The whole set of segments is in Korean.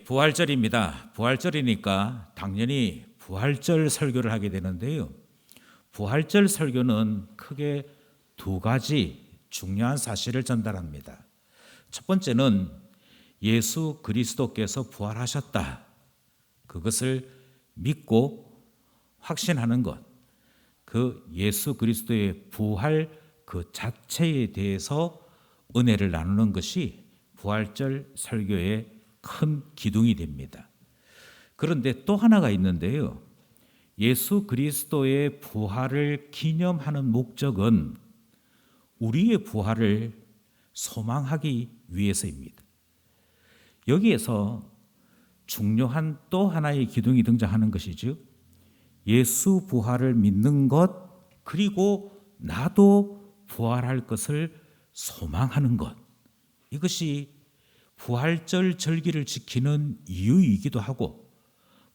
부활절입니다. 부활절이니까 당연히 부활절 설교를 하게 되는데요. 부활절 설교는 크게 두 가지 중요한 사실을 전달합니다. 첫 번째는 예수 그리스도께서 부활하셨다. 그것을 믿고 확신하는 것. 그 예수 그리스도의 부활 그 자체에 대해서 은혜를 나누는 것이 부활절 설교의 큰 기둥이 됩니다. 그런데 또 하나가 있는데요. 예수 그리스도의 부활을 기념하는 목적은 우리의 부활을 소망하기 위해서입니다. 여기에서 중요한 또 하나의 기둥이 등장하는 것이죠. 예수 부활을 믿는 것, 그리고 나도 부활할 것을 소망하는 것. 이것이 부활절 절기를 지키는 이유이기도 하고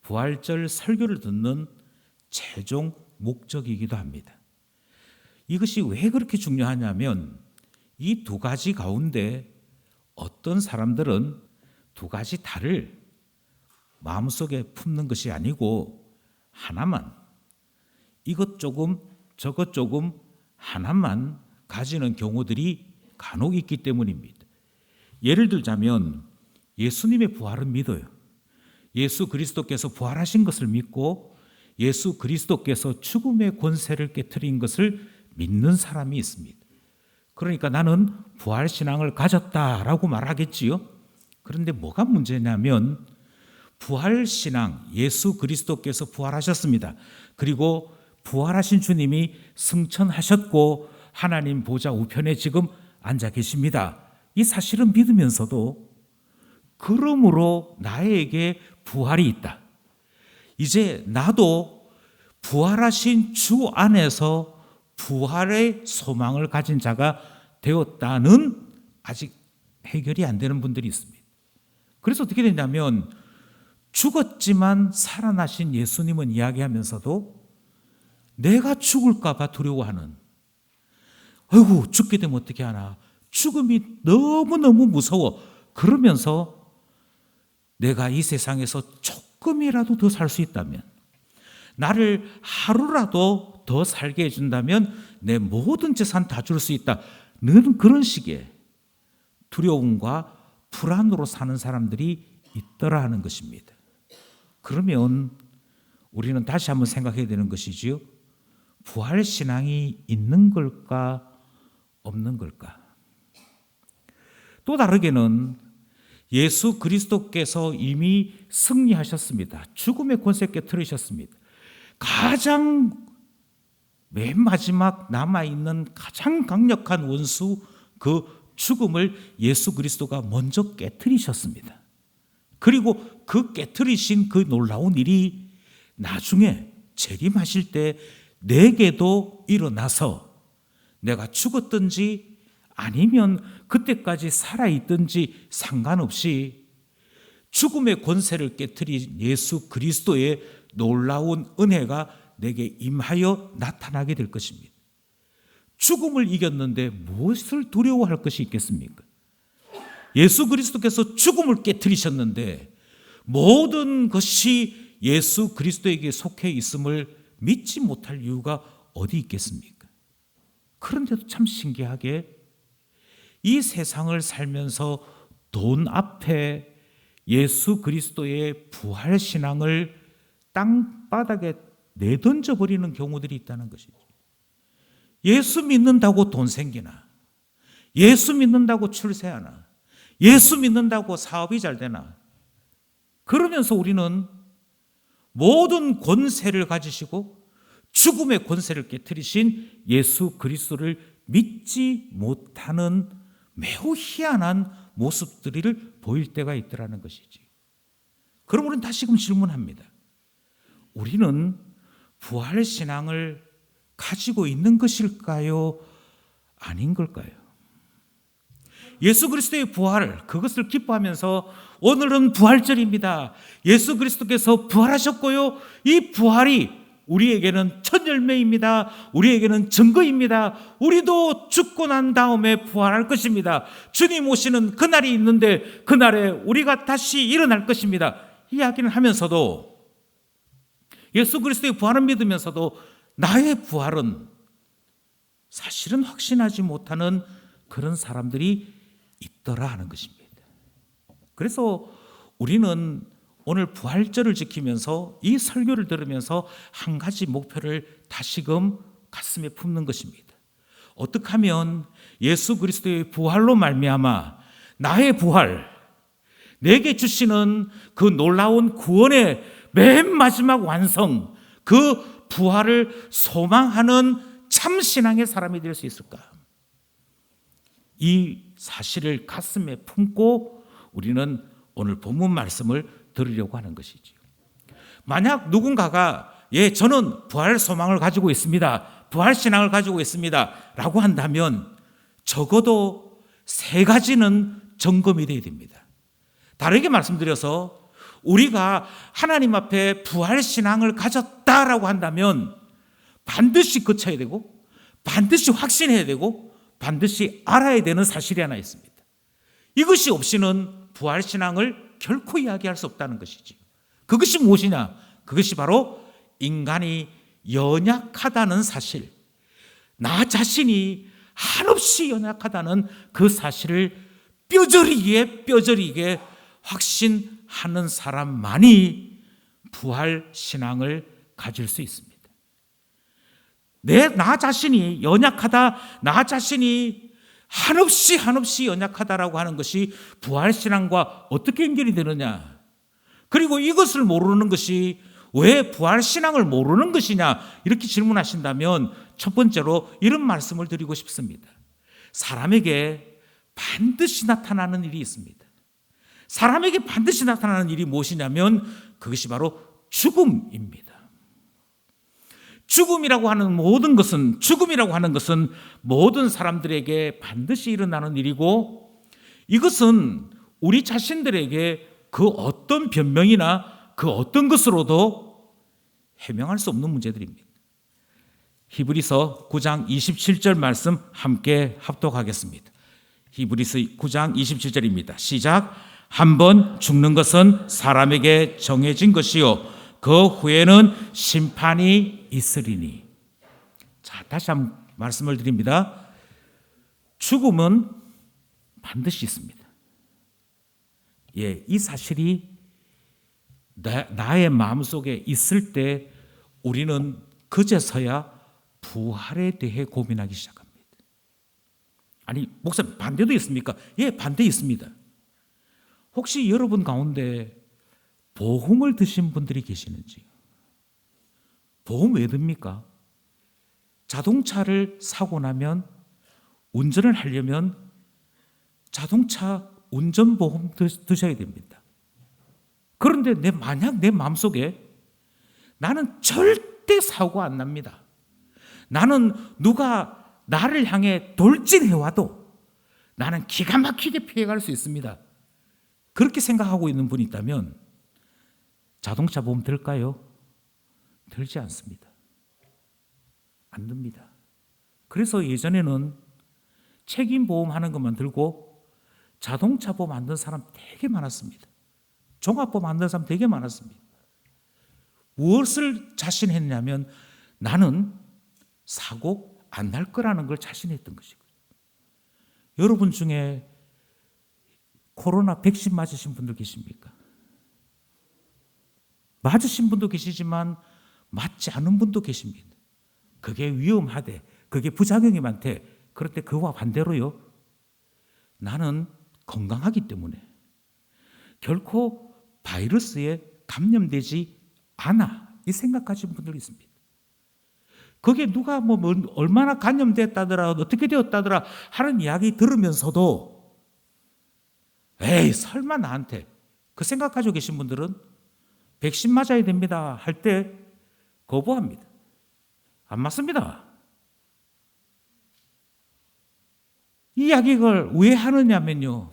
부활절 설교를 듣는 최종 목적이기도 합니다. 이것이 왜 그렇게 중요하냐면 이 두 가지 가운데 어떤 사람들은 두 가지 다를 마음속에 품는 것이 아니고 하나만, 이것 조금 저것 조금 하나만 가지는 경우들이 간혹 있기 때문입니다. 예를 들자면 예수님의 부활은 믿어요. 예수 그리스도께서 부활하신 것을 믿고 예수 그리스도께서 죽음의 권세를 깨트린 것을 믿는 사람이 있습니다. 그러니까 나는 부활신앙을 가졌다라고 말하겠지요. 그런데 뭐가 문제냐면 부활신앙, 예수 그리스도께서 부활하셨습니다. 그리고 부활하신 주님이 승천하셨고 하나님 보좌 우편에 지금 앉아 계십니다. 이 사실은 믿으면서도 그러므로 나에게 부활이 있다. 이제 나도 부활하신 주 안에서 부활의 소망을 가진 자가 되었다는 아직 해결이 안 되는 분들이 있습니다. 그래서 어떻게 되냐면 죽었지만 살아나신 예수님은 이야기하면서도 내가 죽을까 봐 두려워하는, 아이고 죽게 되면 어떻게 하나, 죽음이 너무너무 무서워, 그러면서 내가 이 세상에서 조금이라도 더 살 수 있다면, 나를 하루라도 더 살게 해준다면 내 모든 재산 다 줄 수 있다, 늘 그런 식의 두려움과 불안으로 사는 사람들이 있더라 하는 것입니다. 그러면 우리는 다시 한번 생각해야 되는 것이지요. 부활신앙이 있는 걸까 없는 걸까? 또 다르게는 예수 그리스도께서 이미 승리하셨습니다. 죽음의 권세 깨트리셨습니다. 가장 맨 마지막 남아있는 가장 강력한 원수 그 죽음을 예수 그리스도가 먼저 깨트리셨습니다. 그리고 그 깨트리신 그 놀라운 일이 나중에 재림하실 때 내게도 일어나서 내가 죽었든지 아니면 그때까지 살아있든지 상관없이 죽음의 권세를 깨트린 예수 그리스도의 놀라운 은혜가 내게 임하여 나타나게 될 것입니다. 죽음을 이겼는데 무엇을 두려워할 것이 있겠습니까? 예수 그리스도께서 죽음을 깨트리셨는데 모든 것이 예수 그리스도에게 속해 있음을 믿지 못할 이유가 어디 있겠습니까? 그런데도 참 신기하게 이 세상을 살면서 돈 앞에 예수 그리스도의 부활신앙을 땅바닥에 내던져 버리는 경우들이 있다는 것이죠. 예수 믿는다고 돈 생기나, 예수 믿는다고 출세하나, 예수 믿는다고 사업이 잘 되나, 그러면서 우리는 모든 권세를 가지시고 죽음의 권세를 깨트리신 예수 그리스도를 믿지 못하는 매우 희한한 모습들을 보일 때가 있더라는 것이지. 그럼 우리는 다시금 질문합니다. 우리는 부활신앙을 가지고 있는 것일까요? 아닌 걸까요? 예수 그리스도의 부활, 그것을 기뻐하면서 오늘은 부활절입니다. 예수 그리스도께서 부활하셨고요. 이 부활이 우리에게는 첫 열매입니다. 우리에게는 증거입니다. 우리도 죽고 난 다음에 부활할 것입니다. 주님 오시는 그날이 있는데 그날에 우리가 다시 일어날 것입니다. 이야기를 하면서도 예수 그리스도의 부활을 믿으면서도 나의 부활은 사실은 확신하지 못하는 그런 사람들이 있더라 하는 것입니다. 그래서 우리는 오늘 부활절을 지키면서 이 설교를 들으면서 한 가지 목표를 다시금 가슴에 품는 것입니다. 어떻게 하면 예수 그리스도의 부활로 말미암아 나의 부활, 내게 주시는 그 놀라운 구원의 맨 마지막 완성, 그 부활을 소망하는 참 신앙의 사람이 될 수 있을까? 이 사실을 가슴에 품고 우리는 오늘 본문 말씀을 들으려고 하는 것이죠. 만약 누군가가 저는 부활 소망을 가지고 있습니다. 부활 신앙을 가지고 있습니다. 라고 한다면 적어도 세 가지는 점검이 되어야 됩니다. 다르게 말씀드려서 우리가 하나님 앞에 부활 신앙을 가졌다라고 한다면 반드시 거쳐야 되고 반드시 확신해야 되고 반드시 알아야 되는 사실이 하나 있습니다. 이것이 없이는 부활 신앙을 결코 이야기할 수 없다는 것이지. 그것이 무엇이냐? 그것이 바로 인간이 연약하다는 사실, 나 자신이 한없이 연약하다는 그 사실을 뼈저리게 확신하는 사람만이 부활 신앙을 가질 수 있습니다. 나 자신이 연약하다, 나 자신이 한없이 연약하다라고 하는 것이 부활 신앙과 어떻게 연결이 되느냐? 그리고 이것을 모르는 것이 왜 부활 신앙을 모르는 것이냐? 이렇게 질문하신다면 첫 번째로 이런 말씀을 드리고 싶습니다. 사람에게 반드시 나타나는 일이 있습니다. 사람에게 반드시 나타나는 일이 무엇이냐면 그것이 바로 죽음입니다. 죽음이라고 하는 것은 모든 사람들에게 반드시 일어나는 일이고 이것은 우리 자신들에게 그 어떤 변명이나 그 어떤 것으로도 해명할 수 없는 문제들입니다. 히브리서 9장 27절 말씀 함께 합독하겠습니다. 히브리서 9장 27절입니다. 시작. 한번 죽는 것은 사람에게 정해진 것이요 그 후에는 심판이 있으리니. 자, 다시 한번 말씀을 드립니다. 죽음은 반드시 있습니다. 이 사실이 나의 마음속에 있을 때 우리는 그제서야 부활에 대해 고민하기 시작합니다. 아니, 목사님 반대도 있습니까? 반대 있습니다. 혹시 여러분 가운데 보험을 드신 분들이 계시는지? 보험 왜 듭니까? 자동차를 사고 나면 운전을 하려면 자동차 운전보험 드셔야 됩니다. 그런데 만약 내 마음속에 나는 절대 사고 안 납니다. 나는 누가 나를 향해 돌진해와도 나는 기가 막히게 피해갈 수 있습니다. 그렇게 생각하고 있는 분이 있다면 자동차 보험 들까요? 들지 않습니다. 안 듭니다. 그래서 예전에는 책임보험 하는 것만 들고 자동차 보험 안 든 사람 되게 많았습니다. 종합보험 안 든 사람 되게 많았습니다. 무엇을 자신했냐면 나는 사고 안 날 거라는 걸 자신했던 것이고요. 여러분 중에 코로나 백신 맞으신 분들 계십니까? 맞으신 분도 계시지만 맞지 않은 분도 계십니다. 그게 위험하대, 그게 부작용이 많대. 그런데 그와 반대로요, 나는 건강하기 때문에 결코 바이러스에 감염되지 않아, 이 생각하시는 분들이 있습니다. 그게 누가 얼마나 감염됐다더라, 어떻게 되었다더라 하는 이야기 들으면서도 설마 나한테, 그 생각 가지고 계신 분들은 백신 맞아야 됩니다 할 때 거부합니다. 안 맞습니다. 이 이야기를 왜 하느냐면요,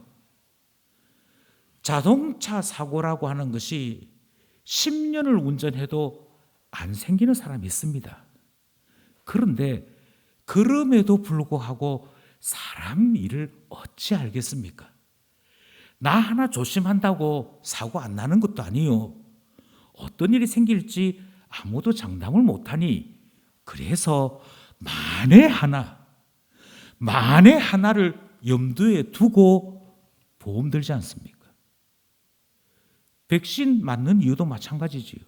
자동차 사고라고 하는 것이 10년을 운전해도 안 생기는 사람이 있습니다. 그런데 그럼에도 불구하고 사람 일을 어찌 알겠습니까? 나 하나 조심한다고 사고 안 나는 것도 아니요. 어떤 일이 생길지 아무도 장담을 못하니 그래서 만에 하나를 염두에 두고 보험 들지 않습니까? 백신 맞는 이유도 마찬가지지요.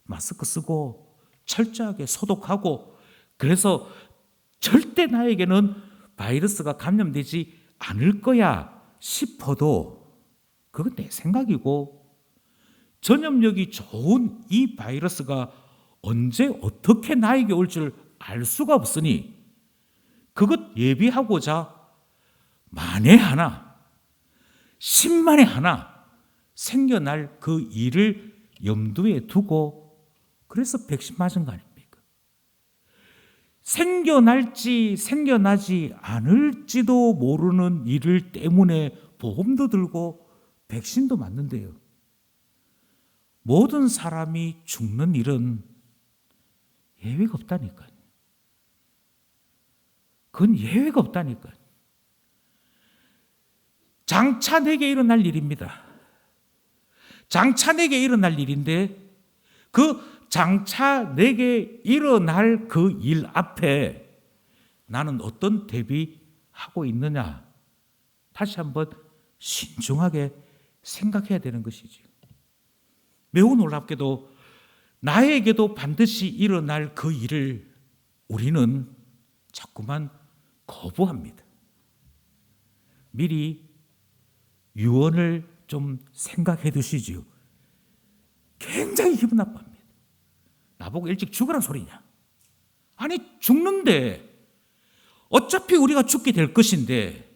마스크 쓰고 철저하게 소독하고 그래서 절대 나에게는 바이러스가 감염되지 않을 거야 싶어도 그건 내 생각이고 전염력이 좋은 이 바이러스가 언제 어떻게 나에게 올 줄 알 수가 없으니 그것 예비하고자 만에 하나, 10만에 하나 생겨날 그 일을 염두에 두고 그래서 백신 맞은 거 아닙니까? 생겨날지 생겨나지 않을지도 모르는 일을 때문에 보험도 들고 백신도 맞는데요. 모든 사람이 죽는 일은 예외가 없다니까요. 그건 예외가 없다니까요. 장차 내게 일어날 일입니다. 장차 내게 일어날 일인데 그 장차 내게 일어날 그 일 앞에 나는 어떤 대비하고 있느냐 다시 한번 신중하게 생각해야 되는 것이죠. 매우 놀랍게도 나에게도 반드시 일어날 그 일을 우리는 자꾸만 거부합니다. 미리 유언을 좀 생각해 두시지요. 굉장히 기분 나빠합니다. 나보고 일찍 죽으란 소리냐? 아니 죽는데 어차피 우리가 죽게 될 것인데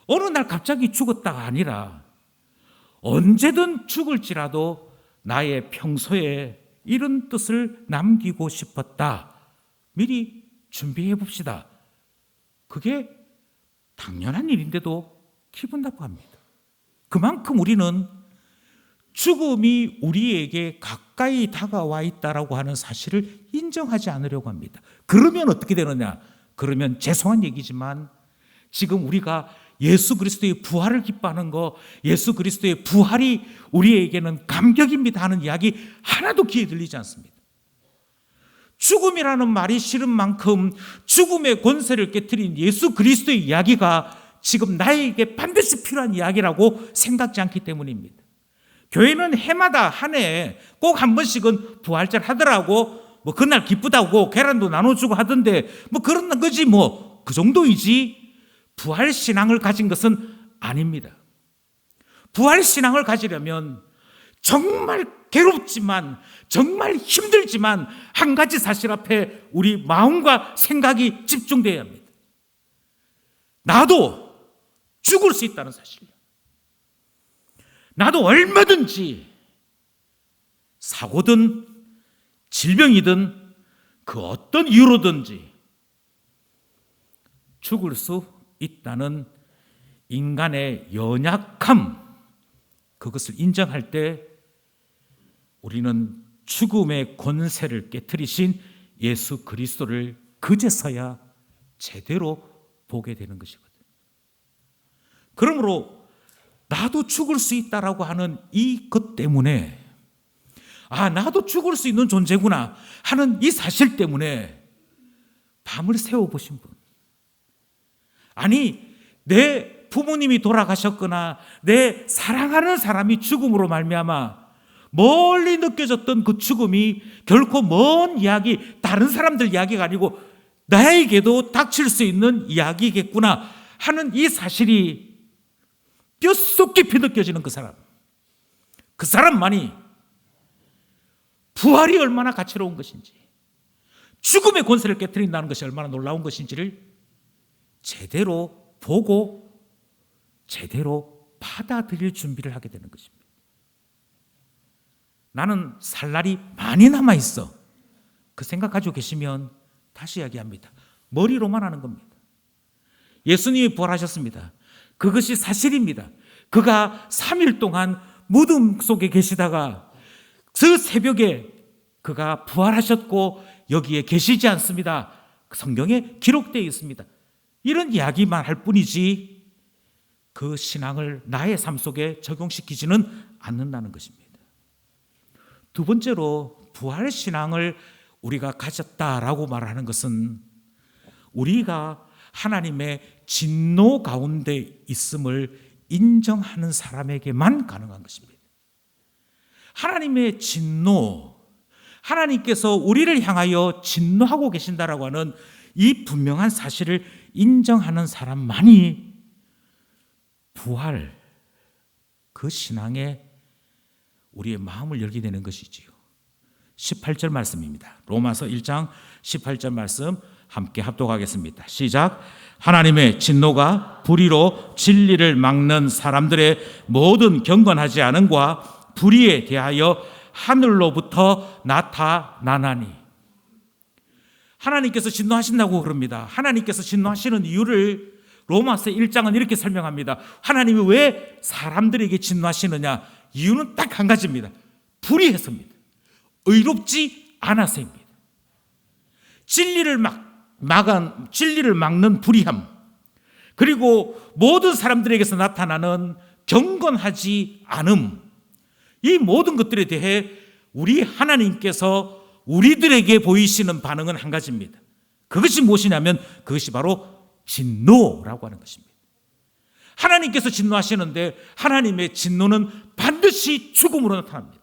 어느 날 갑자기 죽었다가 아니라 언제든 죽을지라도 나의 평소에 이런 뜻을 남기고 싶었다. 미리 준비해 봅시다. 그게 당연한 일인데도 기분 나빠합니다. 그만큼 우리는 죽음이 우리에게 가까이 다가와 있다라고 하는 사실을 인정하지 않으려고 합니다. 그러면 어떻게 되느냐? 그러면 죄송한 얘기지만 지금 우리가 예수 그리스도의 부활을 기뻐하는 거, 예수 그리스도의 부활이 우리에게는 감격입니다 하는 이야기 하나도 귀에 들리지 않습니다. 죽음이라는 말이 싫은 만큼 죽음의 권세를 깨트린 예수 그리스도의 이야기가 지금 나에게 반드시 필요한 이야기라고 생각지 않기 때문입니다. 교회는 해마다 한 해에 꼭 한 번씩은 부활절 하더라고 뭐 그날 기쁘다고 계란도 나눠주고 하던데 뭐 그런 거지 뭐 그 정도이지 부활 신앙을 가진 것은 아닙니다. 부활 신앙을 가지려면 정말 괴롭지만 정말 힘들지만 한 가지 사실 앞에 우리 마음과 생각이 집중되어야 합니다. 나도 죽을 수 있다는 사실. 나도 얼마든지 사고든 질병이든 그 어떤 이유로든지 죽을 수 있다는 인간의 연약함, 그것을 인정할 때 우리는 죽음의 권세를 깨트리신 예수 그리스도를 그제서야 제대로 보게 되는 것이거든요. 그러므로 나도 죽을 수 있다라고 하는 이것 때문에 나도 죽을 수 있는 존재구나 하는 이 사실 때문에 밤을 새워보신 분, 아니 내 부모님이 돌아가셨거나 내 사랑하는 사람이 죽음으로 말미암아 멀리 느껴졌던 그 죽음이 결코 먼 이야기, 다른 사람들 이야기가 아니고 나에게도 닥칠 수 있는 이야기겠구나 하는 이 사실이 뼛속 깊이 느껴지는 그 사람만이 부활이 얼마나 가치로운 것인지, 죽음의 권세를 깨트린다는 것이 얼마나 놀라운 것인지를 제대로 보고 제대로 받아들일 준비를 하게 되는 것입니다. 나는 살 날이 많이 남아있어. 그 생각 가지고 계시면 다시 이야기합니다. 머리로만 하는 겁니다. 예수님이 부활하셨습니다. 그것이 사실입니다. 그가 3일 동안 무덤 속에 계시다가 그 새벽에 그가 부활하셨고 여기에 계시지 않습니다. 성경에 기록되어 있습니다. 이런 이야기만 할 뿐이지 그 신앙을 나의 삶 속에 적용시키지는 않는다는 것입니다. 두 번째로 부활 신앙을 우리가 가졌다라고 말하는 것은 우리가 하나님의 진노 가운데 있음을 인정하는 사람에게만 가능한 것입니다. 하나님의 진노, 하나님께서 우리를 향하여 진노하고 계신다라고 하는 이 분명한 사실을 인정하는 사람만이 부활, 그 신앙에 우리의 마음을 열게 되는 것이지요. 18절 말씀입니다. 로마서 1장 18절 말씀 함께 합독하겠습니다. 시작. 하나님의 진노가 불의로 진리를 막는 사람들의 모든 경건하지 않음과 불의에 대하여 하늘로부터 나타나나니. 하나님께서 진노하신다고 그럽니다. 하나님께서 진노하시는 이유를 로마서 1장은 이렇게 설명합니다. 하나님이 왜 사람들에게 진노하시느냐? 이유는 딱 한 가지입니다. 불의해서입니다. 의롭지 않아서입니다. 진리를 막는 불의함, 그리고 모든 사람들에게서 나타나는 경건하지 않음, 이 모든 것들에 대해 우리 하나님께서 우리들에게 보이시는 반응은 한 가지입니다. 그것이 무엇이냐면 그것이 바로 진노라고 하는 것입니다. 하나님께서 진노하시는데 하나님의 진노는 반드시 죽음으로 나타납니다.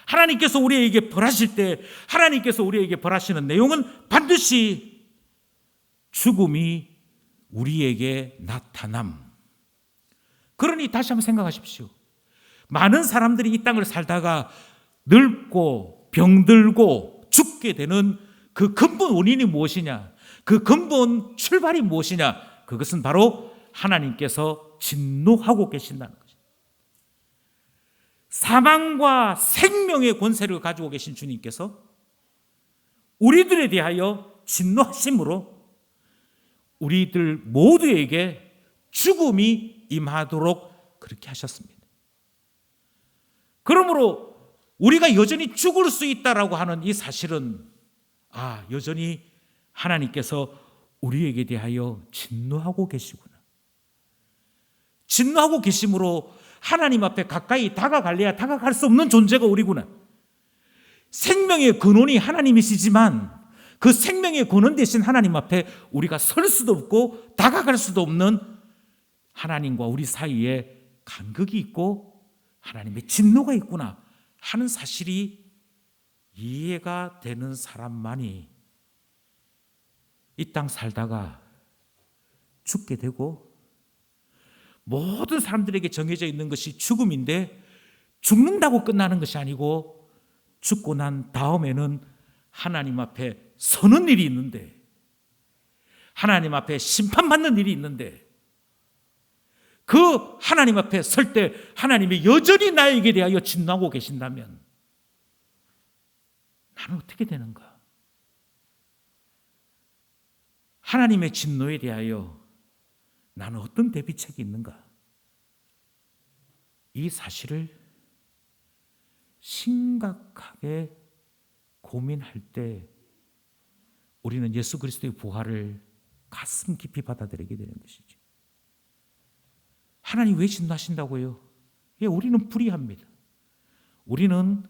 하나님께서 우리에게 벌하실 때 하나님께서 우리에게 벌하시는 내용은 반드시 죽음이 우리에게 나타남. 그러니 다시 한번 생각하십시오. 많은 사람들이 이 땅을 살다가 늙고 병들고 죽게 되는 그 근본 원인이 무엇이냐? 그 근본 출발이 무엇이냐? 그것은 바로 하나님께서 진노하고 계신다는 것입니다. 사망과 생명의 권세를 가지고 계신 주님께서 우리들에 대하여 진노하심으로 우리들 모두에게 죽음이 임하도록 그렇게 하셨습니다. 그러므로 우리가 여전히 죽을 수 있다라고 하는 이 사실은 여전히 하나님께서 우리에게 대하여 진노하고 계시구나. 진노하고 계심으로 하나님 앞에 가까이 다가갈래야 다가갈 수 없는 존재가 우리구나. 생명의 근원이 하나님이시지만 그 생명의 근원 대신 하나님 앞에 우리가 설 수도 없고 다가갈 수도 없는 하나님과 우리 사이에 간극이 있고 하나님의 진노가 있구나 하는 사실이 이해가 되는 사람만이 이 땅 살다가 죽게 되고, 모든 사람들에게 정해져 있는 것이 죽음인데 죽는다고 끝나는 것이 아니고 죽고 난 다음에는 하나님 앞에 서는 일이 있는데, 하나님 앞에 심판받는 일이 있는데, 그 하나님 앞에 설 때 하나님이 여전히 나에게 대하여 진노하고 계신다면 나는 어떻게 되는가? 하나님의 진노에 대하여 나는 어떤 대비책이 있는가? 이 사실을 심각하게 고민할 때 우리는 예수 그리스도의 부활을 가슴 깊이 받아들이게 되는 것이죠. 하나님 왜 진노하신다고요? 우리는 불의합니다. 우리는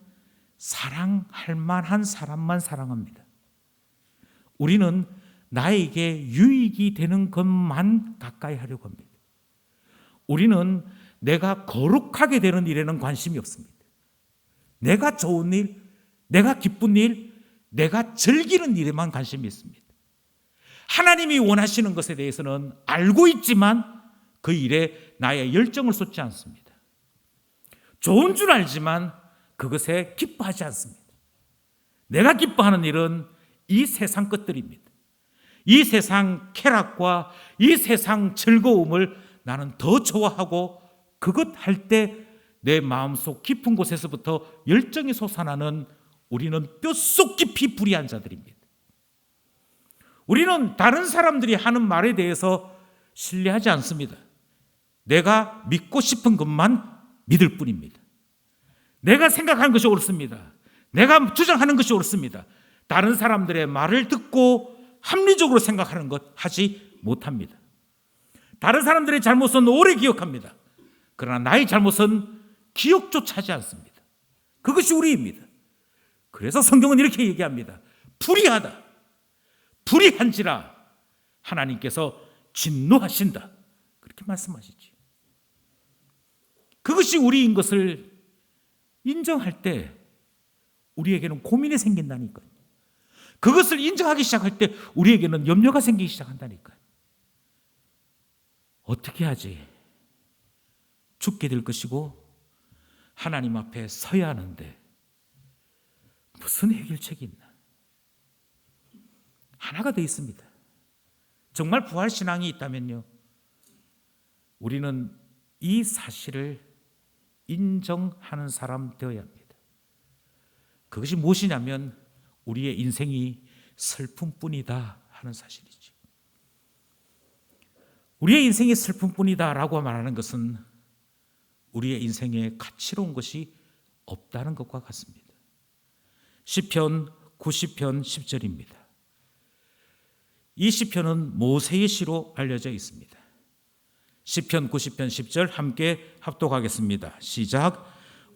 사랑할 만한 사람만 사랑합니다. 우리는 나에게 유익이 되는 것만 가까이 하려고 합니다. 우리는 내가 거룩하게 되는 일에는 관심이 없습니다. 내가 좋은 일, 내가 기쁜 일, 내가 즐기는 일에만 관심이 있습니다. 하나님이 원하시는 것에 대해서는 알고 있지만 그 일에 나의 열정을 쏟지 않습니다. 좋은 줄 알지만 그것에 기뻐하지 않습니다. 내가 기뻐하는 일은 이 세상 것들입니다. 이 세상 쾌락과 이 세상 즐거움을 나는 더 좋아하고, 그것 할 때 내 마음속 깊은 곳에서부터 열정이 솟아나는 우리는 뼛속 깊이 불의한 자들입니다. 우리는 다른 사람들이 하는 말에 대해서 신뢰하지 않습니다. 내가 믿고 싶은 것만 믿을 뿐입니다. 내가 생각하는 것이 옳습니다. 내가 주장하는 것이 옳습니다. 다른 사람들의 말을 듣고 합리적으로 생각하는 것 하지 못합니다. 다른 사람들의 잘못은 오래 기억합니다. 그러나 나의 잘못은 기억조차 하지 않습니다. 그것이 우리입니다. 그래서 성경은 이렇게 얘기합니다. 불의하다. 불의한지라 하나님께서 진노하신다. 그렇게 말씀하시지. 그것이 우리인 것을 인정할 때 우리에게는 고민이 생긴다니까요. 그것을 인정하기 시작할 때 우리에게는 염려가 생기기 시작한다니까요. 어떻게 하지? 죽게 될 것이고 하나님 앞에 서야 하는데 무슨 해결책이 있나? 하나가 더 있습니다. 정말 부활신앙이 있다면요, 우리는 이 사실을 인정하는 사람 되어야 합니다. 그것이 무엇이냐면 우리의 인생이 슬픔뿐이다 하는 사실이죠. 우리의 인생이 슬픔뿐이다 라고 말하는 것은 우리의 인생에 가치로운 것이 없다는 것과 같습니다. 시편 90편 10절입니다. 이 시편은 모세의 시로 알려져 있습니다. 시편 90편 10절 함께 합독하겠습니다. 시작.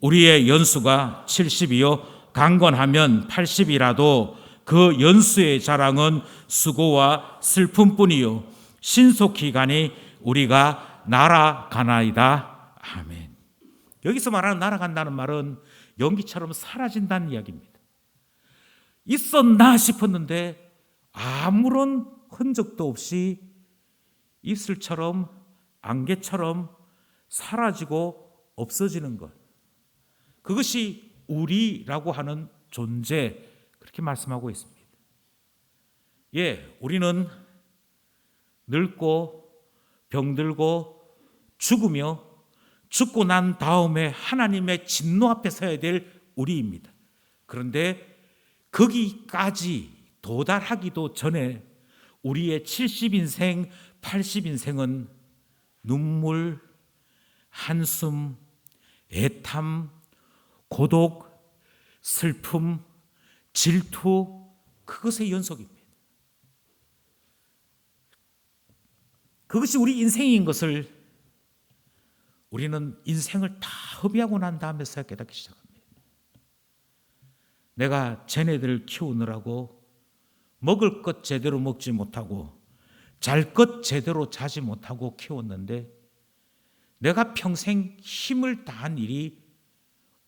우리의 연수가 70이요 강건하면 80이라도 그 연수의 자랑은 수고와 슬픔뿐이요 신속히 가니 우리가 날아가나이다. 아멘. 여기서 말하는 날아간다는 말은 연기처럼 사라진다는 이야기입니다. 있었나 싶었는데 아무런 흔적도 없이 이슬처럼 안개처럼 사라지고 없어지는 것, 그것이 우리라고 하는 존재, 그렇게 말씀하고 있습니다. 예, 우리는 늙고 병들고 죽으며 죽고 난 다음에 하나님의 진노 앞에 서야 될 우리입니다. 그런데 거기까지 도달하기도 전에 우리의 70인생, 80인생은 눈물, 한숨, 애탐, 고독, 슬픔, 질투, 그것의 연속입니다. 그것이 우리 인생인 것을 우리는 인생을 다 허비하고 난 다음에서야 깨닫기 시작합니다. 내가 쟤네들을 키우느라고 먹을 것 제대로 먹지 못하고 잘 것 제대로 자지 못하고 키웠는데 내가 평생 힘을 다한 일이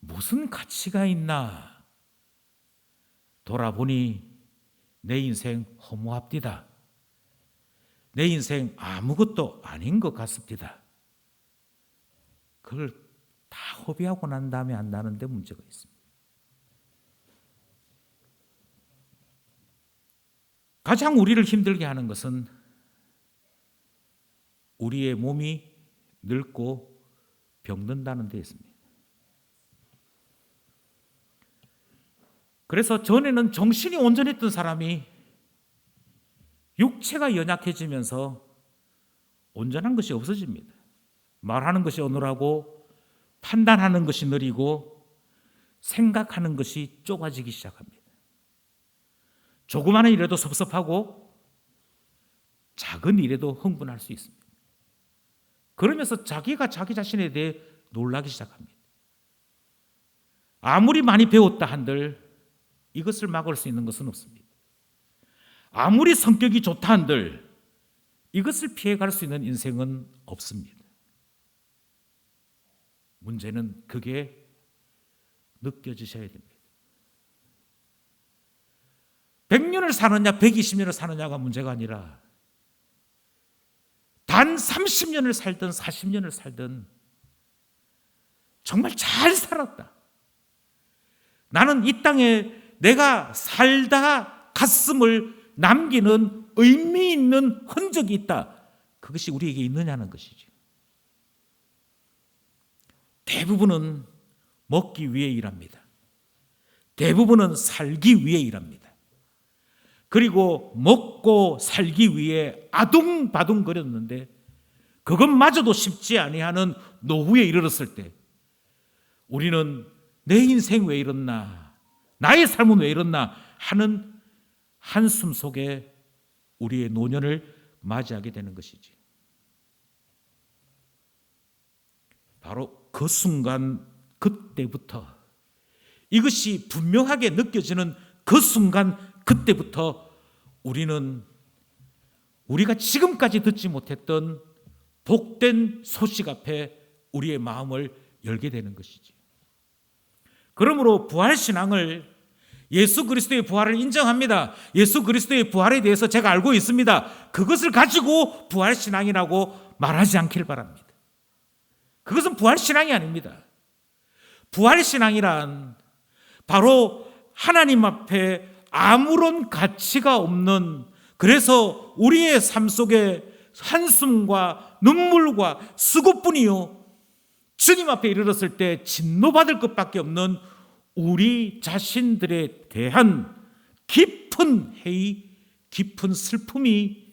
무슨 가치가 있나? 돌아보니 내 인생 허무합디다. 내 인생 아무것도 아닌 것 같습니다. 그걸 다 허비하고 난 다음에 한다는 데 문제가 있습니다. 가장 우리를 힘들게 하는 것은 우리의 몸이 늙고 병든다는 데 있습니다. 그래서 전에는 정신이 온전했던 사람이 육체가 연약해지면서 온전한 것이 없어집니다. 말하는 것이 어눌하고 판단하는 것이 느리고 생각하는 것이 좁아지기 시작합니다. 조그마한 일에도 섭섭하고 작은 일에도 흥분할 수 있습니다. 그러면서 자기가 자기 자신에 대해 놀라기 시작합니다. 아무리 많이 배웠다 한들 이것을 막을 수 있는 것은 없습니다. 아무리 성격이 좋다 한들 이것을 피해갈 수 있는 인생은 없습니다. 문제는 그게 느껴지셔야 됩니다. 100년을 사느냐 120년을 사느냐가 문제가 아니라 단 30년을 살든 40년을 살든 정말 잘 살았다. 나는 이 땅에 내가 살다 갔음을 남기는 의미 있는 흔적이 있다. 그것이 우리에게 있느냐는 것이죠. 대부분은 먹기 위해 일합니다. 대부분은 살기 위해 일합니다. 그리고 먹고 살기 위해 아둥바둥거렸는데 그것마저도 쉽지 아니하는 노후에 이르렀을 때 우리는 내 인생 왜 이렇나? 나의 삶은 왜 이렇나 하는 한숨 속에 우리의 노년을 맞이하게 되는 것이지. 바로 그 순간 그때부터, 이것이 분명하게 느껴지는 그 순간 그때부터 우리는 우리가 지금까지 듣지 못했던 복된 소식 앞에 우리의 마음을 열게 되는 것이지. 그러므로 부활신앙을, 예수 그리스도의 부활을 인정합니다. 예수 그리스도의 부활에 대해서 제가 알고 있습니다. 그것을 가지고 부활신앙이라고 말하지 않길 바랍니다. 그것은 부활신앙이 아닙니다. 부활신앙이란 바로 하나님 앞에 아무런 가치가 없는, 그래서 우리의 삶 속에 한숨과 눈물과 수고뿐이요, 주님 앞에 이르렀을 때 진노받을 것밖에 없는 우리 자신들에 대한 깊은 회의, 깊은 슬픔이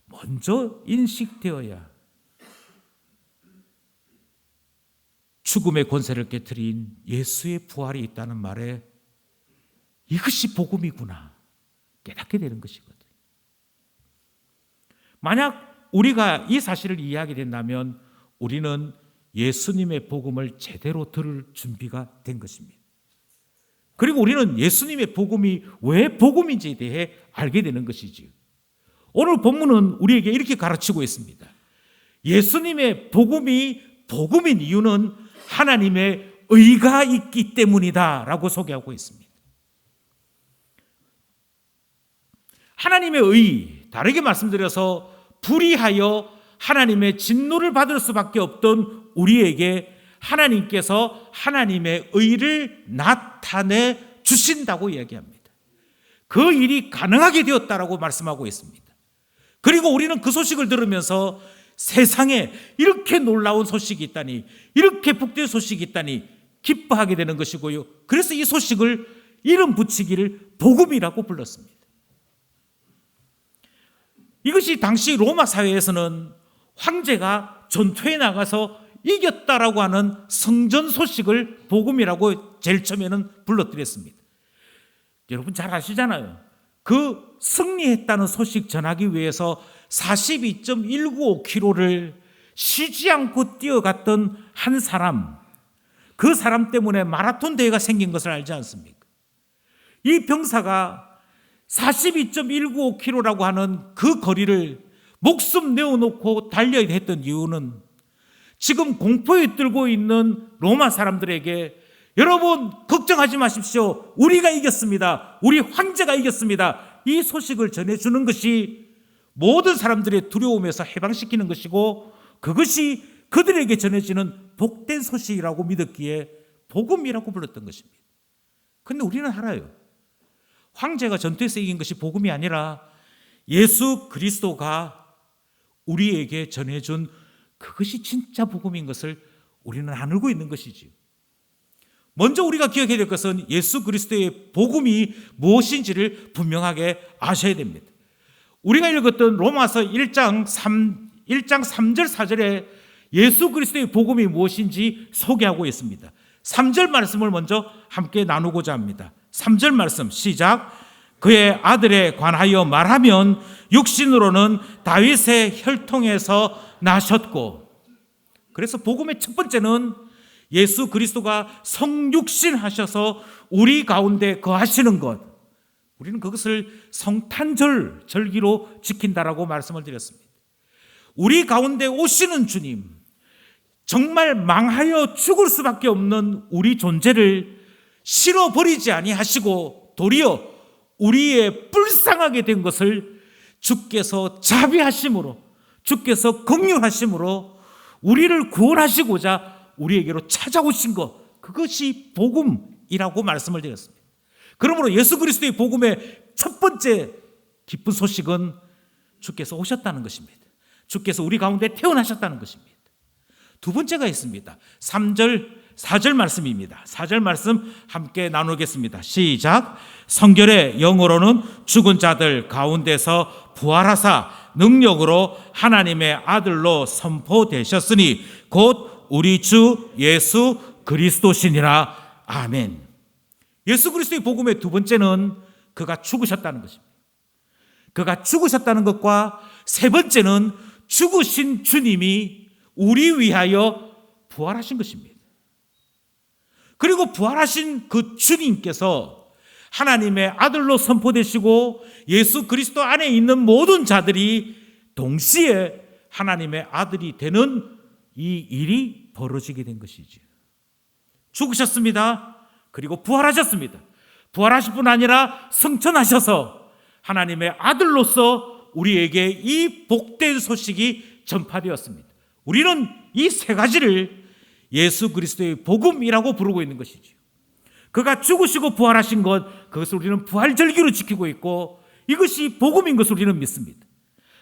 먼저 인식되어야 죽음의 권세를 깨뜨린 예수의 부활이 있다는 말에 이것이 복음이구나 깨닫게 되는 것이거든요. 만약 우리가 이 사실을 이해하게 된다면 우리는 예수님의 복음을 제대로 들을 준비가 된 것입니다. 그리고 우리는 예수님의 복음이 왜 복음인지에 대해 알게 되는 것이지요. 오늘 본문은 우리에게 이렇게 가르치고 있습니다. 예수님의 복음이 복음인 이유는 하나님의 의가 있기 때문이다 라고 소개하고 있습니다. 하나님의 의, 다르게 말씀드려서 불의하여 하나님의 진노를 받을 수밖에 없던 우리에게 하나님께서 하나님의 의를 나타내 주신다고 이야기합니다. 그 일이 가능하게 되었다라고 말씀하고 있습니다. 그리고 우리는 그 소식을 들으면서 세상에 이렇게 놀라운 소식이 있다니, 이렇게 복된 소식이 있다니 기뻐하게 되는 것이고요. 그래서 이 소식을 이름 붙이기를 복음이라고 불렀습니다. 이것이 당시 로마 사회에서는 황제가 전투에 나가서 이겼다라고 하는 성전 소식을 복음이라고 제일 처음에는 불러드렸습니다. 여러분 잘 아시잖아요. 그 승리했다는 소식 전하기 위해서 42.195km를 쉬지 않고 뛰어갔던 한 사람, 그 사람 때문에 마라톤 대회가 생긴 것을 알지 않습니까? 이 병사가 42.195km라고 하는 그 거리를 목숨 내어놓고 달려야 했던 이유는 지금 공포에 떨고 있는 로마 사람들에게 여러분 걱정하지 마십시오. 우리가 이겼습니다. 우리 황제가 이겼습니다. 이 소식을 전해주는 것이 모든 사람들의 두려움에서 해방시키는 것이고 그것이 그들에게 전해지는 복된 소식이라고 믿었기에 복음이라고 불렀던 것입니다. 그런데 우리는 알아요. 황제가 전투에서 이긴 것이 복음이 아니라 예수 그리스도가 우리에게 전해준 그것이 진짜 복음인 것을 우리는 안 알고 있는 것이지요. 먼저 우리가 기억해야 될 것은 예수 그리스도의 복음이 무엇인지를 분명하게 아셔야 됩니다. 우리가 읽었던 로마서 1장 3절 4절에 예수 그리스도의 복음이 무엇인지 소개하고 있습니다. 3절 말씀을 먼저 함께 나누고자 합니다. 3절 말씀 시작. 그의 아들에 관하여 말하면 육신으로는 다윗의 혈통에서 나셨고, 그래서 복음의 첫 번째는 예수 그리스도가 성육신 하셔서 우리 가운데 거하시는 것, 우리는 그것을 성탄절 절기로 지킨다라고 말씀을 드렸습니다. 우리 가운데 오시는 주님, 정말 망하여 죽을 수밖에 없는 우리 존재를 실어버리지 아니하시고 도리어 우리의 불쌍하게 된 것을 주께서 자비하심으로, 주께서 긍휼하심으로 우리를 구원하시고자 우리에게로 찾아오신 것, 그것이 복음이라고 말씀을 드렸습니다. 그러므로 예수 그리스도의 복음의 첫 번째 기쁜 소식은 주께서 오셨다는 것입니다. 주께서 우리 가운데 태어나셨다는 것입니다. 두 번째가 있습니다. 3절 4절 말씀입니다. 4절 말씀 함께 나누겠습니다. 시작. 성결의 영으로는 죽은 자들 가운데서 부활하사 능력으로 하나님의 아들로 선포되셨으니 곧 우리 주 예수 그리스도시니라. 아멘. 예수 그리스도의 복음의 두 번째는 그가 죽으셨다는 것입니다. 그가 죽으셨다는 것과 세 번째는 죽으신 주님이 우리 위하여 부활하신 것입니다. 그리고 부활하신 그 주님께서 하나님의 아들로 선포되시고 예수 그리스도 안에 있는 모든 자들이 동시에 하나님의 아들이 되는 이 일이 벌어지게 된 것이죠. 죽으셨습니다. 그리고 부활하셨습니다. 부활하실 뿐 아니라 승천하셔서 하나님의 아들로서 우리에게 이 복된 소식이 전파되었습니다. 우리는 이 세 가지를 예수 그리스도의 복음이라고 부르고 있는 것이죠. 그가 죽으시고 부활하신 것, 그것을 우리는 부활절기로 지키고 있고 이것이 복음인 것을 우리는 믿습니다.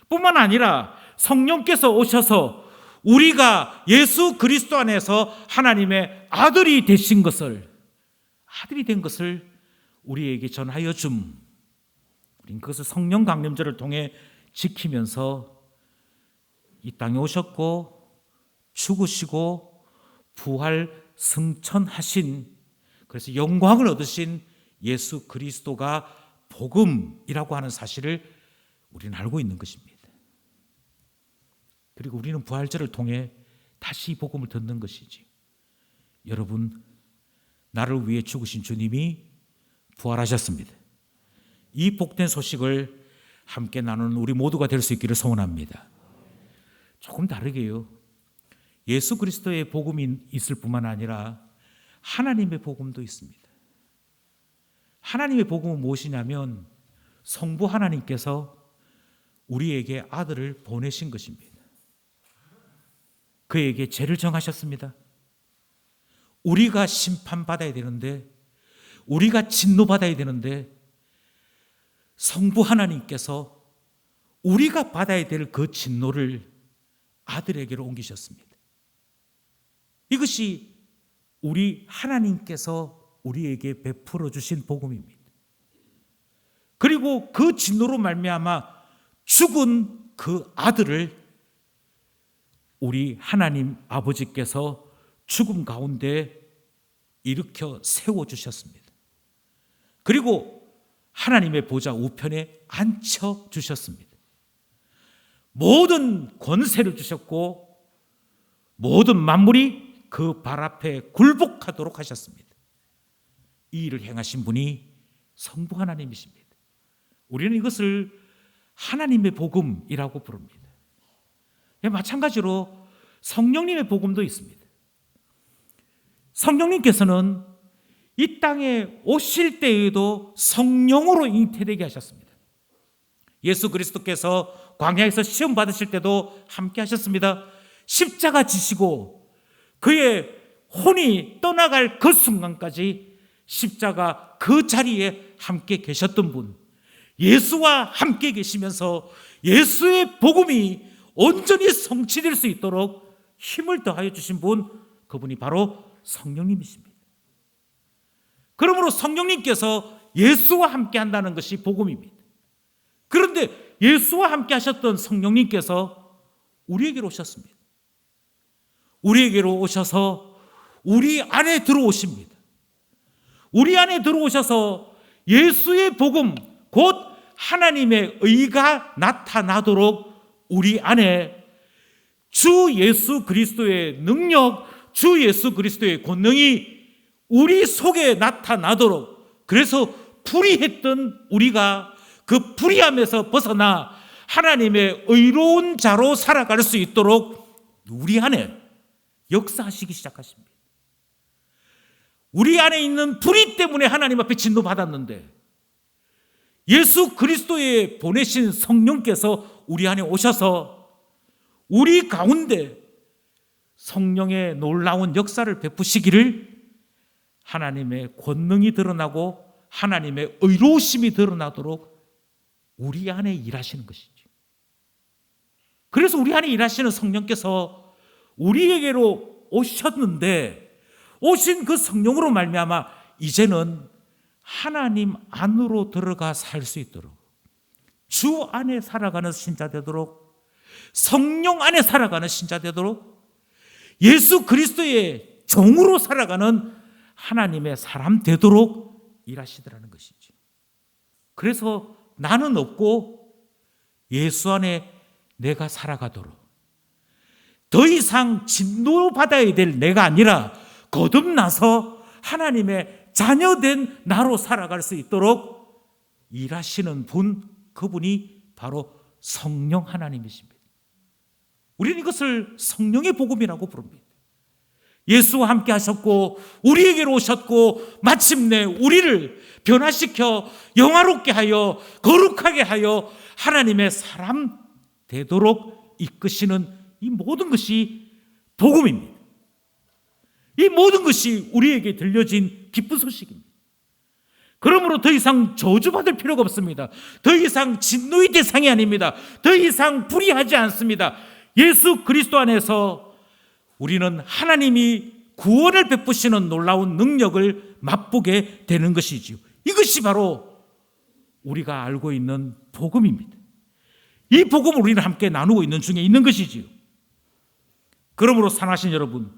뿐만 아니라 성령께서 오셔서 우리가 예수 그리스도 안에서 하나님의 아들이 되신 것을, 아들이 된 것을 우리에게 전하여 우리는 그것을 성령 강림절을 통해 지키면서 이 땅에 오셨고 죽으시고 부활 승천하신, 그래서 영광을 얻으신 예수 그리스도가 복음이라고 하는 사실을 우리는 알고 있는 것입니다. 그리고 우리는 부활절을 통해 다시 복음을 듣는 것이지. 여러분, 나를 위해 죽으신 주님이 부활하셨습니다. 이 복된 소식을 함께 나누는 우리 모두가 될 수 있기를 소원합니다. 조금 다르게요. 예수 그리스도의 복음이 있을 뿐만 아니라 하나님의 복음도 있습니다. 하나님의 복음은 무엇이냐면 성부 하나님께서 우리에게 아들을 보내신 것입니다. 그에게 죄를 정하셨습니다. 우리가 심판받아야 되는데, 우리가 진노받아야 되는데 성부 하나님께서 우리가 받아야 될 그 진노를 아들에게로 옮기셨습니다. 이것이 우리 하나님께서 우리에게 베풀어 주신 복음입니다. 그리고 그 진노로 말미암아 죽은 그 아들을 우리 하나님 아버지께서 죽음 가운데 일으켜 세워주셨습니다. 그리고 하나님의 보좌 우편에 앉혀주셨습니다. 모든 권세를 주셨고 모든 만물이 그 발 앞에 굴복하도록 하셨습니다. 이 일을 행하신 분이 성부 하나님이십니다. 우리는 이것을 하나님의 복음이라고 부릅니다. 마찬가지로 성령님의 복음도 있습니다. 성령님께서는 이 땅에 오실 때에도 성령으로 잉태되게 하셨습니다. 예수 그리스도께서 광야에서 시험 받으실 때도 함께 하셨습니다. 십자가 지시고 그의 혼이 떠나갈 그 순간까지 십자가 그 자리에 함께 계셨던 분, 예수와 함께 계시면서 예수의 복음이 온전히 성취될 수 있도록 힘을 더하여 주신 분, 그분이 바로 성령님이십니다. 그러므로 성령님께서 예수와 함께 한다는 것이 복음입니다. 그런데 예수와 함께 하셨던 성령님께서 우리에게로 오셨습니다. 우리에게로 오셔서 우리 안에 들어오십니다. 우리 안에 들어오셔서 예수의 복음, 곧 하나님의 의가 나타나도록 우리 안에 주 예수 그리스도의 능력, 주 예수 그리스도의 권능이 우리 속에 나타나도록, 그래서 불의했던 우리가 그 불의함에서 벗어나 하나님의 의로운 자로 살아갈 수 있도록 우리 안에 역사하시기 시작하십니다. 우리 안에 있는 불의 때문에 하나님 앞에 진노받았는데 예수 그리스도의 보내신 성령께서 우리 안에 오셔서 우리 가운데 성령의 놀라운 역사를 베푸시기를, 하나님의 권능이 드러나고 하나님의 의로우심이 드러나도록 우리 안에 일하시는 것이죠. 그래서 우리 안에 일하시는 성령께서 우리에게로 오셨는데, 오신 그 성령으로 말미암아 이제는 하나님 안으로 들어가 살 수 있도록, 주 안에 살아가는 신자 되도록, 성령 안에 살아가는 신자 되도록, 예수 그리스도의 종으로 살아가는 하나님의 사람 되도록 일하시더라는 것이죠. 그래서 나는 없고 예수 안에 내가 살아가도록 더 이상 진노받아야 될 내가 아니라 거듭나서 하나님의 자녀된 나로 살아갈 수 있도록 일하시는 분, 그분이 바로 성령 하나님이십니다. 우리는 이것을 성령의 복음이라고 부릅니다. 예수와 함께 하셨고 우리에게로 오셨고 마침내 우리를 변화시켜 영화롭게 하여 거룩하게 하여 하나님의 사람 되도록 이끄시는 이 모든 것이 복음입니다. 이 모든 것이 우리에게 들려진 기쁜 소식입니다. 그러므로 더 이상 저주받을 필요가 없습니다. 더 이상 진노의 대상이 아닙니다. 더 이상 불의하지 않습니다. 예수 그리스도 안에서 우리는 하나님이 구원을 베푸시는 놀라운 능력을 맛보게 되는 것이지요. 이것이 바로 우리가 알고 있는 복음입니다. 이 복음을 우리는 함께 나누고 있는 중에 있는 것이지요. 그러므로 사랑하신 여러분,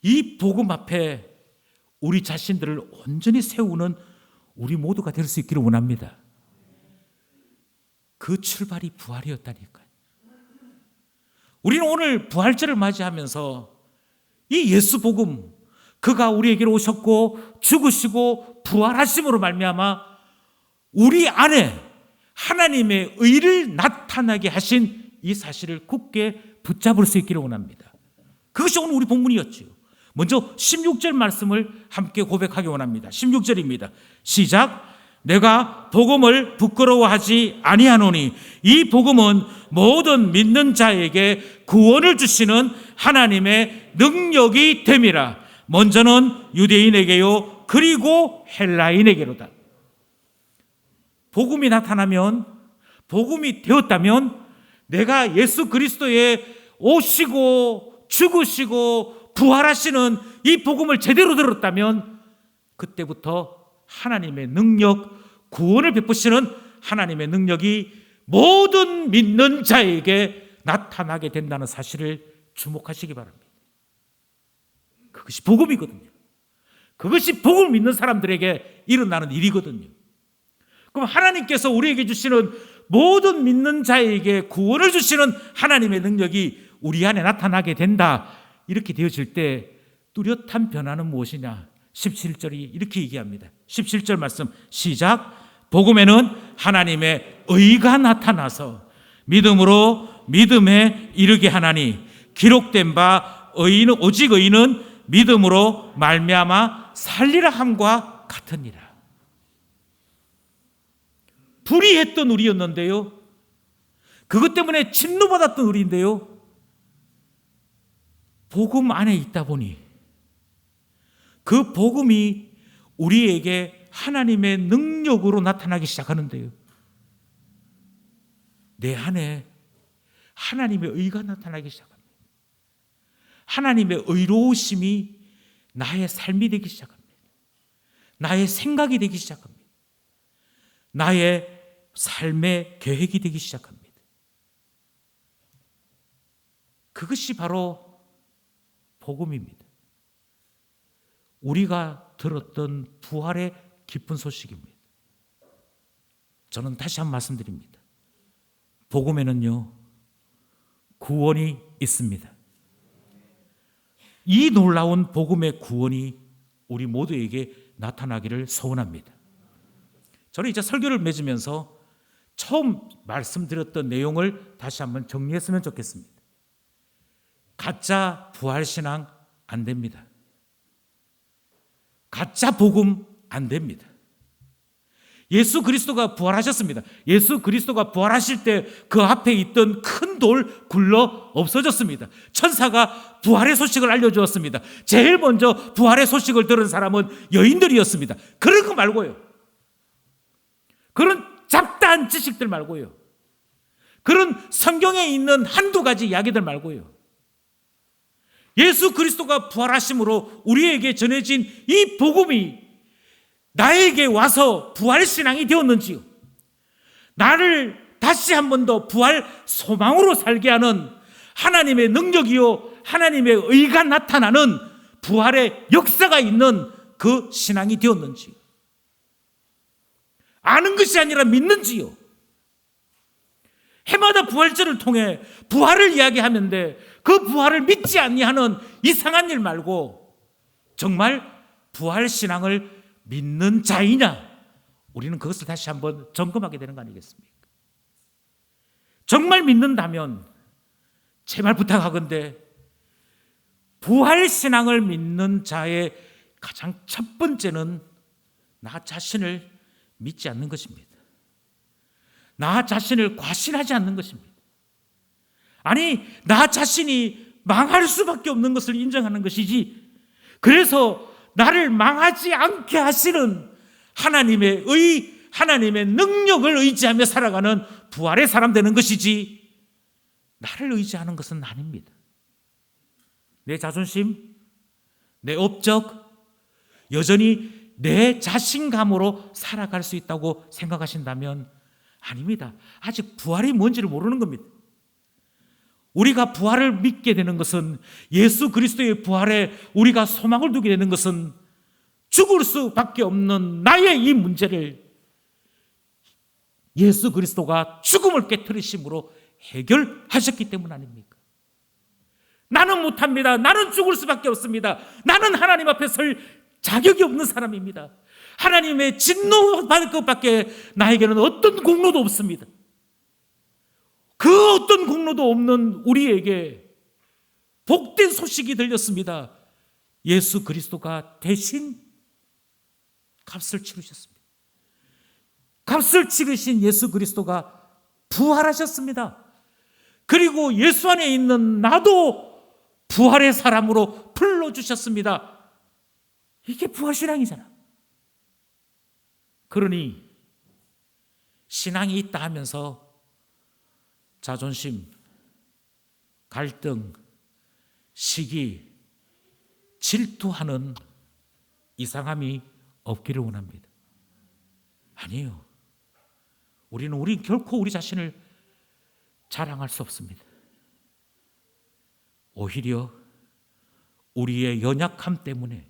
이 복음 앞에 우리 자신들을 온전히 세우는 우리 모두가 될 수 있기를 원합니다. 그 출발이 부활이었다니까요. 우리는 오늘 부활절을 맞이하면서 이 예수 복음, 그가 우리에게로 오셨고 죽으시고 부활하심으로 말미암아 우리 안에 하나님의 의를 나타나게 하신 이 사실을 굳게 붙잡을 수 있기를 원합니다. 그것이 오늘 우리 본문이었지요. 먼저 16절 말씀을 함께 고백하기 원합니다. 16절입니다. 시작. 내가 복음을 부끄러워하지 아니하노니 이 복음은 모든 믿는 자에게 구원을 주시는 하나님의 능력이 됨이라. 먼저는 유대인에게요 그리고 헬라인에게로다. 복음이 나타나면, 복음이 되었다면 내가 예수 그리스도의 오시고 죽으시고 부활하시는 이 복음을 제대로 들었다면 그때부터 하나님의 능력, 구원을 베푸시는 하나님의 능력이 모든 믿는 자에게 나타나게 된다는 사실을 주목하시기 바랍니다. 그것이 복음이거든요. 그것이 복음을 믿는 사람들에게 일어나는 일이거든요. 그럼 하나님께서 우리에게 주시는 모든 믿는 자에게 구원을 주시는 하나님의 능력이 우리 안에 나타나게 된다. 이렇게 되어질 때 뚜렷한 변화는 무엇이냐? 17절이 이렇게 얘기합니다. 17절 말씀 시작. 복음에는 하나님의 의가 나타나서 믿음으로 믿음에 이르게 하나니 기록된 바 의인은 오직 의인은 믿음으로 말미암아 살리라 함과 같으니라. 불의했던 우리였는데요, 그것 때문에 진노받았던 우리인데요, 복음 안에 있다 보니 그 복음이 우리에게 하나님의 능력으로 나타나기 시작하는데요, 내 안에 하나님의 의가 나타나기 시작합니다. 하나님의 의로우심이 나의 삶이 되기 시작합니다. 나의 생각이 되기 시작합니다. 나의 삶의 계획이 되기 시작합니다. 그것이 바로 복음입니다. 우리가 들었던 부활의 기쁜 소식입니다. 저는 다시 한번 말씀드립니다. 복음에는요, 구원이 있습니다. 이 놀라운 복음의 구원이 우리 모두에게 나타나기를 소원합니다. 저는 이제 설교를 맺으면서 처음 말씀드렸던 내용을 다시 한번 정리했으면 좋겠습니다. 가짜 부활신앙 안 됩니다. 가짜 복음 안 됩니다. 예수 그리스도가 부활하셨습니다. 예수 그리스도가 부활하실 때 그 앞에 있던 큰 돌 굴러 없어졌습니다. 천사가 부활의 소식을 알려주었습니다. 제일 먼저 부활의 소식을 들은 사람은 여인들이었습니다. 그런 거 말고요, 그런 잡다한 지식들 말고요, 그런 성경에 있는 한두 가지 이야기들 말고요, 예수 그리스도가 부활하심으로 우리에게 전해진 이 복음이 나에게 와서 부활신앙이 되었는지요, 나를 다시 한 번 더 부활 소망으로 살게 하는 하나님의 능력이요 하나님의 의가 나타나는 부활의 역사가 있는 그 신앙이 되었는지요? 아는 것이 아니라 믿는지요? 해마다 부활절을 통해 부활을 이야기하는데 그 부활을 믿지 아니하는 이상한 일 말고 정말 부활 신앙을 믿는 자이냐? 우리는 그것을 다시 한번 점검하게 되는 거 아니겠습니까? 정말 믿는다면 제발 부탁하건대 부활 신앙을 믿는 자의 가장 첫 번째는 나 자신을 믿지 않는 것입니다. 나 자신을 과신하지 않는 것입니다. 아니, 나 자신이 망할 수밖에 없는 것을 인정하는 것이지, 그래서 나를 망하지 않게 하시는 하나님의 능력을 의지하며 살아가는 부활의 사람 되는 것이지, 나를 의지하는 것은 아닙니다. 내 자존심, 내 업적, 여전히 내 자신감으로 살아갈 수 있다고 생각하신다면 아닙니다. 아직 부활이 뭔지를 모르는 겁니다. 우리가 부활을 믿게 되는 것은, 예수 그리스도의 부활에 우리가 소망을 두게 되는 것은 죽을 수밖에 없는 나의 이 문제를 예수 그리스도가 죽음을 깨뜨리심으로 해결하셨기 때문 아닙니까? 나는 못합니다. 나는 죽을 수밖에 없습니다. 나는 하나님 앞에 설 자격이 없는 사람입니다. 하나님의 진노받을 것밖에 나에게는 어떤 공로도 없습니다. 그 어떤 공로도 없는 우리에게 복된 소식이 들렸습니다. 예수 그리스도가 대신 값을 치르셨습니다. 값을 치르신 예수 그리스도가 부활하셨습니다. 그리고 예수 안에 있는 나도 부활의 사람으로 불러주셨습니다. 이게 부활신앙이잖아. 그러니 신앙이 있다 하면서 자존심, 갈등, 시기, 질투하는 이상함이 없기를 원합니다. 아니에요. 우리는 결코 우리 자신을 자랑할 수 없습니다. 오히려 우리의 연약함 때문에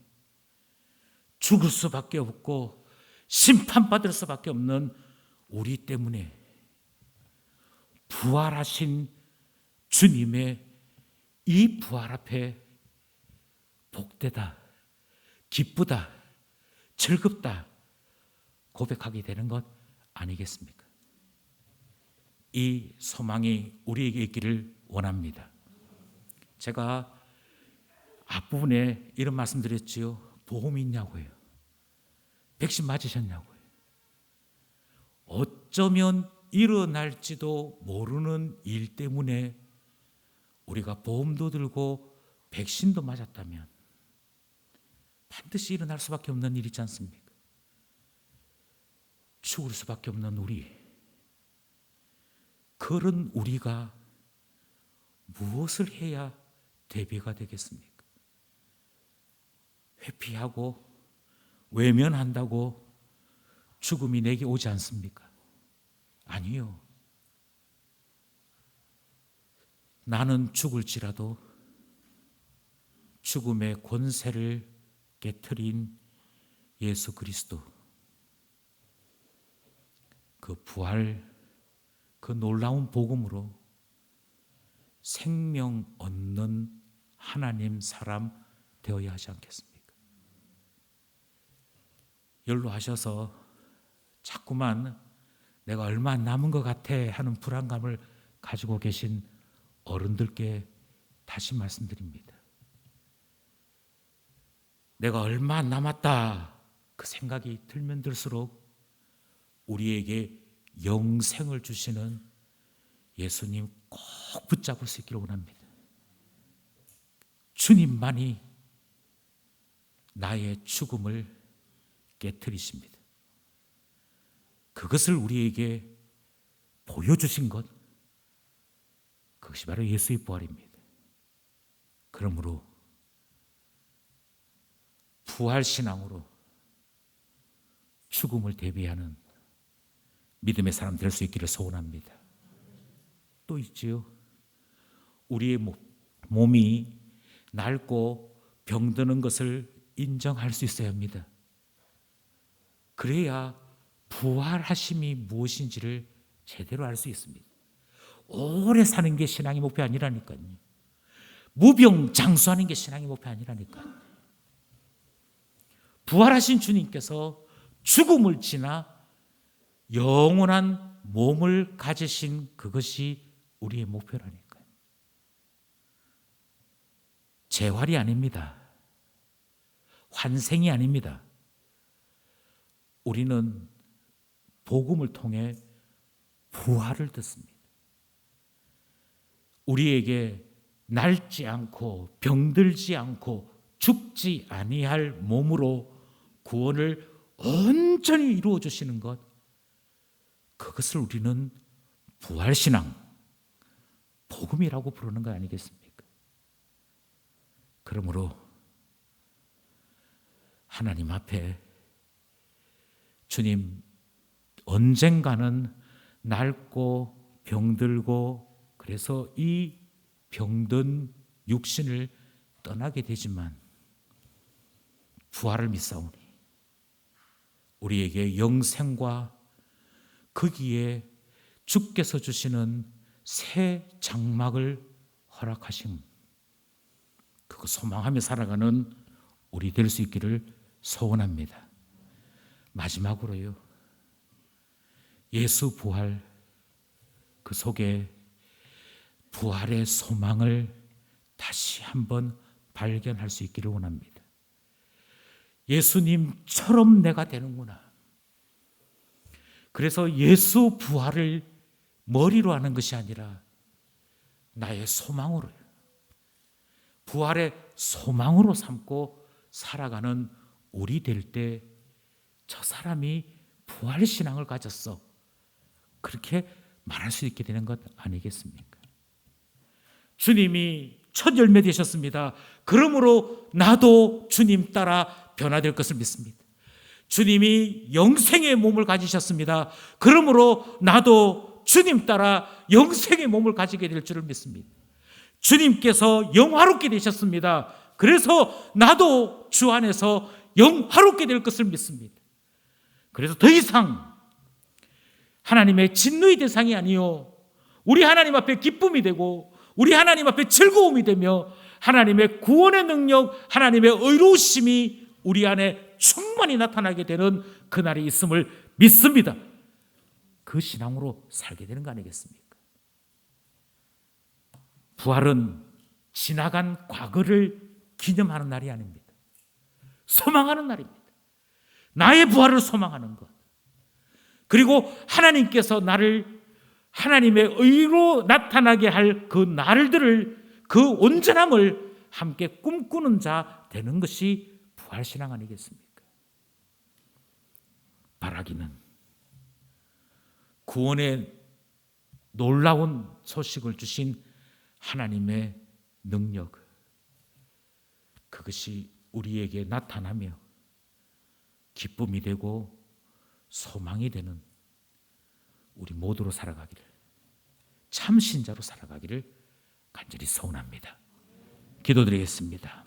죽을 수밖에 없고 심판받을 수밖에 없는 우리 때문에 부활하신 주님의 이 부활 앞에 복되다, 기쁘다, 즐겁다 고백하게 되는 것 아니겠습니까? 이 소망이 우리에게 있기를 원합니다. 제가 앞부분에 이런 말씀 드렸지요. 보험이 있냐고요. 백신 맞으셨냐고요. 어쩌면 일어날지도 모르는 일 때문에 우리가 보험도 들고 백신도 맞았다면 반드시 일어날 수밖에 없는 일이지 않습니까? 죽을 수밖에 없는 우리, 그런 우리가 무엇을 해야 대비가 되겠습니까? 회피하고 외면한다고 죽음이 내게 오지 않습니까? 아니요. 나는 죽을지라도 죽음의 권세를 깨트린 예수 그리스도, 그 부활, 그 놀라운 복음으로 생명 얻는 하나님 사람 되어야 하지 않겠습니까? 연로하셔서 자꾸만 내가 얼마 안 남은 것 같아 하는 불안감을 가지고 계신 어른들께 다시 말씀드립니다. 내가 얼마 안 남았다 그 생각이 들면 들수록 우리에게 영생을 주시는 예수님 꼭 붙잡을 수 있기를 원합니다. 주님만이 나의 죽음을 깨트리십니다. 그것을 우리에게 보여주신 것, 그것이 바로 예수의 부활입니다. 그러므로 부활신앙으로 죽음을 대비하는 믿음의 사람 될 수 있기를 소원합니다. 또 있지요. 우리의 몸이 낡고 병드는 것을 인정할 수 있어야 합니다. 그래야 부활하심이 무엇인지를 제대로 알 수 있습니다. 오래 사는 게 신앙의 목표 아니라니까요. 무병장수하는 게 신앙의 목표 아니라니까요. 부활하신 주님께서 죽음을 지나 영원한 몸을 가지신 그것이 우리의 목표라니까요. 재활이 아닙니다. 환생이 아닙니다. 우리는 복음을 통해 부활을 듣습니다. 우리에게 낡지 않고 병들지 않고 죽지 아니할 몸으로 구원을 온전히 이루어 주시는 것, 그것을 우리는 부활신앙, 복음이라고 부르는 거 아니겠습니까? 그러므로 하나님 앞에 주님, 언젠가는 낡고 병들고 그래서 이 병든 육신을 떠나게 되지만 부활을 믿사오니 우리에게 영생과 거기에 주께서 주시는 새 장막을 허락하심, 그거 소망하며 살아가는 우리 될 수 있기를 소원합니다. 마지막으로요, 예수 부활, 그 속에 부활의 소망을 다시 한번 발견할 수 있기를 원합니다. 예수님처럼 내가 되는구나. 그래서 예수 부활을 머리로 하는 것이 아니라 나의 소망으로요, 부활의 소망으로 삼고 살아가는 우리 될 때 저 사람이 부활신앙을 가졌어, 그렇게 말할 수 있게 되는 것 아니겠습니까? 주님이 첫 열매 되셨습니다. 그러므로 나도 주님 따라 변화될 것을 믿습니다. 주님이 영생의 몸을 가지셨습니다. 그러므로 나도 주님 따라 영생의 몸을 가지게 될 줄을 믿습니다. 주님께서 영화롭게 되셨습니다. 그래서 나도 주 안에서 영화롭게 될 것을 믿습니다. 그래서 더 이상 하나님의 진노의 대상이 아니요, 우리 하나님 앞에 기쁨이 되고 우리 하나님 앞에 즐거움이 되며 하나님의 구원의 능력, 하나님의 의로우심이 우리 안에 충만히 나타나게 되는 그날이 있음을 믿습니다. 그 신앙으로 살게 되는 거 아니겠습니까? 부활은 지나간 과거를 기념하는 날이 아닙니다. 소망하는 날입니다. 나의 부활을 소망하는 것, 그리고 하나님께서 나를 하나님의 의로 나타나게 할 그 날들을, 그 온전함을 함께 꿈꾸는 자 되는 것이 부활신앙 아니겠습니까? 바라기는 구원의 놀라운 소식을 주신 하나님의 능력, 그것이 우리에게 나타나며 기쁨이 되고 소망이 되는 우리 모두로 살아가기를, 참 신자로 살아가기를 간절히 소원합니다. 기도드리겠습니다.